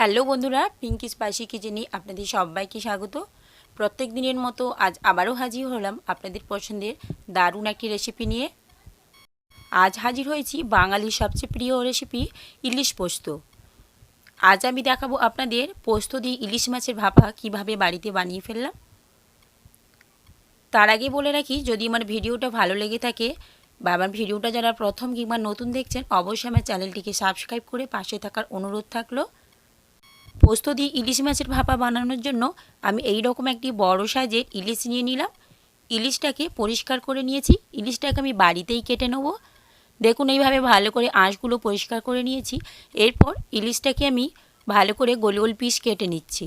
Hello বন্ধুরা, Pinki spicy কিচেনে আপনাদের সবাইকে স্বাগত। প্রত্যেক দিনের মতো আজ আবারও হাজির হলাম আপনাদের পছন্দের দারুণ একটি রেসিপি নিয়ে। আজ হাজির হয়েছি বাঙালির সবচেয়ে প্রিয় রেসিপি ইলিশ পোস্ত। আজ আমি দেখাবো আপনাদের পোস্ত দিয়ে ইলিশ মাছের ভাপা কিভাবে বাড়িতে বানিয়ে ফেললাম। তার আগে বলে রাখি, যদি আমার ভিডিওটা ভালো লেগে থাকে বা আমার ভিডিওটা যারা প্রথম কিংবা নতুন দেখছেন, অবশ্যই আমার চ্যানেলটিকে সাবস্ক্রাইব করে পাশে থাকার অনুরোধ থাকলো। পোস্ত দিয়ে ইলিশ মাছের ভাপা বানানোর জন্য আমি এই রকম একটি বড় সাইজের ইলিশ নিয়ে নিলাম। ইলিশটাকে পরিষ্কার করে নিয়েছি। ইলিশটাকে আমি বাড়িতেই কেটে নেব। দেখুন, এইভাবে ভালো করে আঁশগুলো পরিষ্কার করে নিয়েছি। এরপর ইলিশটাকে আমি ভালো করে গোল গোল পিস কেটে নিচ্ছি।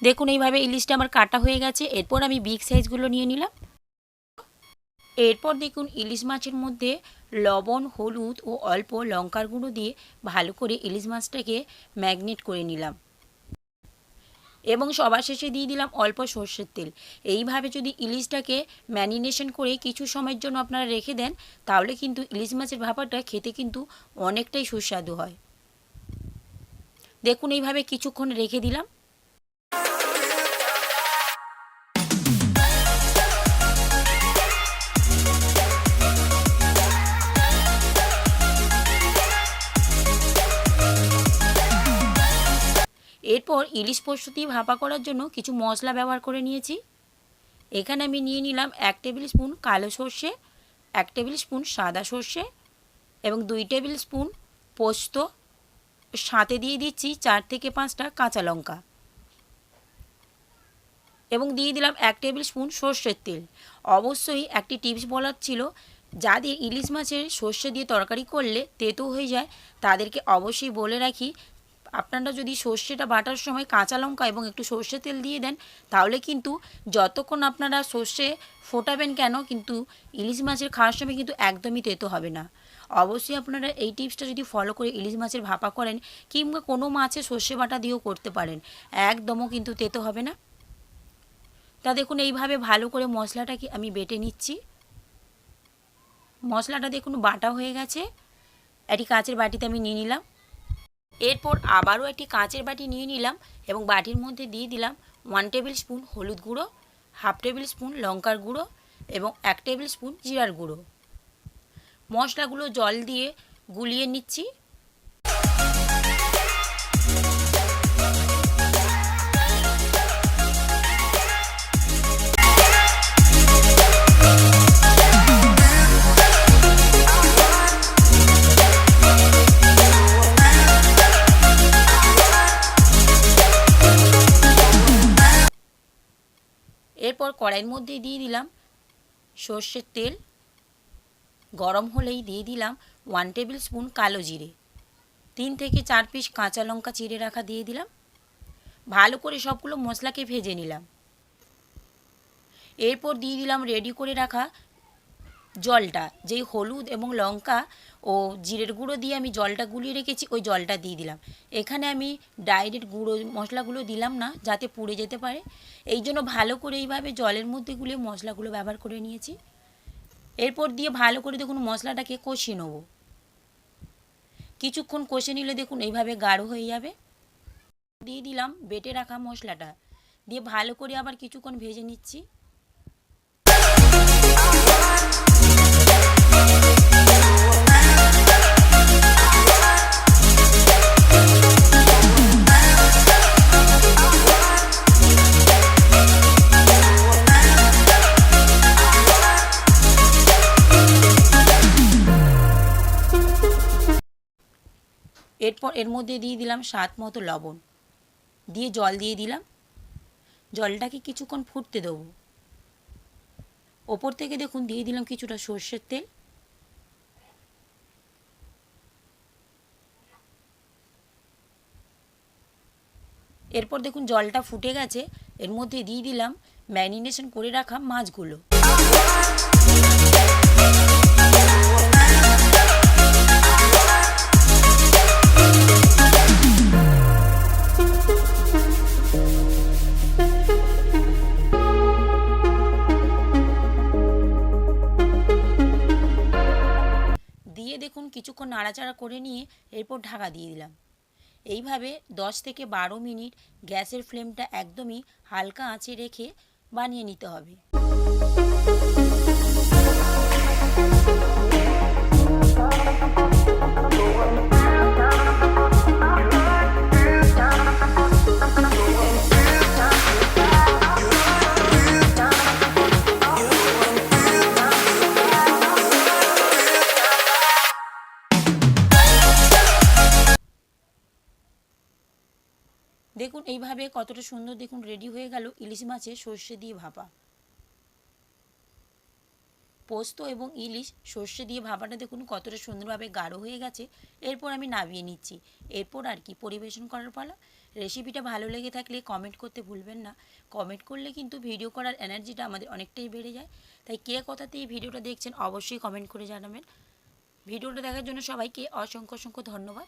দেখুন, এইভাবে ইলিশটা আমার কাটা হয়ে গেছে। এরপর আমি বিগ সাইজগুলো নিয়ে নিলাম। এরপর দেখুন, ইলিশ মাছের মধ্যে লবণ, হলুদ ও অল্প লঙ্কার গুঁড়ো দিয়ে ভালো করে ইলিশ মাছটাকে ম্যাগনেট করে নিলাম এবং সবার শেষে দিয়ে দিলাম অল্প সর্ষের তেল। এইভাবে যদি ইলিশটাকে ম্যারিনেশন করে কিছু সময়ের জন্য আপনারা রেখে দেন, তাহলে কিন্তু ইলিশ মাছের ভাপাটা খেতে কিন্তু অনেকটাই সুস্বাদু হয়। দেখুন, এইভাবে কিছুক্ষণ রেখে দিলাম। এরপর ইলিশ পোস্ত দিয়ে ভাপা করার জন্য কিছু মশলা ব্যবহার করে নিয়েছি। এখানে আমি নিয়ে নিলাম 1 টেবিল স্পুন কালো সর্ষে, 1 টেবিল স্পুন সাদা সর্ষে এবং 2 টেবিল স্পুন পোস্ত। সাথে দিয়ে দিচ্ছি 4 থেকে 5টা কাঁচা লঙ্কা এবং দিয়ে দিলাম 1 টেবিল স্পুন সর্ষের তেল। অবশ্যই একটি টিপস বলার ছিল, যাদের ইলিশ মাছের সর্ষে দিয়ে তরকারি করলে তেতো হয়ে যায়, তাদেরকে অবশ্যই বলে রাখি, আপনারা যদি সর্ষেটা বাটার সময় কাঁচা লঙ্কা এবং একটু সর্ষে তেল দিয়ে দেন, তাহলে কিন্তু যতক্ষণ আপনারা সর্ষে ফোটাবেন কেন, কিন্তু ইলিশ মাছের খাওয়ার সময় কিন্তু একদমই তেতো হবে না। অবশ্যই আপনারা এই টিপসটা যদি ফলো করে ইলিশ মাছের ভাপা করেন কিংবা কোনো মাছে সর্ষে বাটা দিয়েও করতে পারেন, একদমও কিন্তু তেতো হবে না। তা দেখুন, এইভাবে ভালো করে মশলাটাকে আমি বেটে নিচ্ছি। মশলাটা দেখুন বাটা হয়ে গেছে। একটি কাঁচের বাটিতে আমি নিয়ে নিলাম। এরপর আবারও একটি কাঁচের বাটি নিয়ে নিলাম এবং বাটির মধ্যে দিয়ে দিলাম 1 টেবিল স্পুন হলুদ গুঁড়ো, 1/2 টেবিল স্পুন লঙ্কার গুঁড়ো এবং 1 টেবিল স্পুন জিরার গুঁড়ো। মশলাগুলো জল দিয়ে গুলিয়ে নিচ্ছি। এরপর কড়াইয়ের মধ্যে দিয়ে দিলাম সর্ষের তেল। গরম হলেই দিয়ে দিলাম 1 টেবিল স্পুন কালো জিরে, 3 থেকে 4 পিস কাঁচা লঙ্কা চিড়ে রাখা দিয়ে দিলাম। ভালো করে সবগুলো মশলাকে ভেজে নিলাম। এরপর দিয়ে দিলাম রেডি করে রাখা জলটা, যেই হলুদ এবং লঙ্কা ও জিরের গুঁড়ো দিয়ে আমি জলটা গুলিয়ে রেখেছি, ওই জলটা দিয়ে দিলাম। এখানে আমি ডাইরেক্ট গুঁড়ো মশলাগুলো দিলাম না, যাতে পুড়ে যেতে পারে। এই জন্য ভালো করে এইভাবে জলের মধ্যে গুলিয়ে মশলাগুলো ব্যবহার করে নিয়েছি। এরপর দিয়ে ভালো করে দেখুন মশলাটাকে কষিয়ে নেব। কিছুক্ষণ কষে নিলে দেখুন এইভাবে গাঢ় হয়ে যাবে। দিয়ে দিলাম বেটে রাখা মশলাটা, দিয়ে ভালো করে আবার কিছুক্ষণ ভেজে নিচ্ছি। এরপর এর মধ্যে দিয়ে দিলাম স্বাদ মতো লবণ, দিয়ে জল দিয়ে দিলাম। জলটাকে কিছুক্ষণ ফুটতে দেবো। ওপর থেকে দেখুন দিয়ে দিলাম কিছুটা সর্ষের তেল। এরপর দেখুন জলটা ফুটে গেছে। এর মধ্যে দিয়ে দিলাম ম্যারিনেশন করে রাখা মাছগুলো। দেখুন কিছুক্ষণ নাড়াচাড়া করে নিয়ে এরপর ঢাকা দিয়ে দিলাম। এইভাবে 10 থেকে 12 মিনিট গ্যাসের ফ্লেমটা একদমই হালকা আঁচে রেখে বানিয়ে নিতে হবে। দেখুন এইভাবে কতটা সুন্দর দেখুন রেডি হয়ে গেল ইলিশ মাছের সর্ষে দিয়ে ভাপা। পোস্ত এবং ইলিশ সর্ষে দিয়ে ভাপাটা দেখুন কতটা সুন্দরভাবে গাঢ় হয়ে গেছে। এরপর আমি নামিয়ে নিচ্ছি। এরপর আর কি পরিবেশন করার পালা। রেসিপিটা ভালো লেগে থাকলে কমেন্ট করতে ভুলবেন না। কমেন্ট করলে কিন্তু ভিডিও করার এনার্জিটা আমাদের অনেকটাই বেড়ে যায়। তাই কে কোথাতে এই ভিডিওটা দেখছেন অবশ্যই কমেন্ট করে জানাবেন। ভিডিওটা দেখার জন্য সবাইকে অসংখ্য অসংখ্য ধন্যবাদ।